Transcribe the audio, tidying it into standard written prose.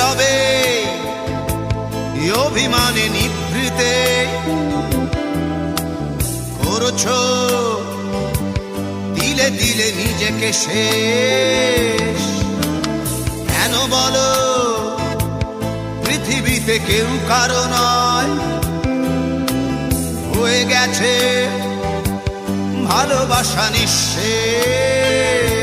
নীরবে অভিমানে নিভৃতে করছো দিলে দিলে নিজেকে শেষ। কেন বলো পৃথিবীতে কেউ কারো নয়, হয়ে গেছে ভালোবাসা নিঃশেষ।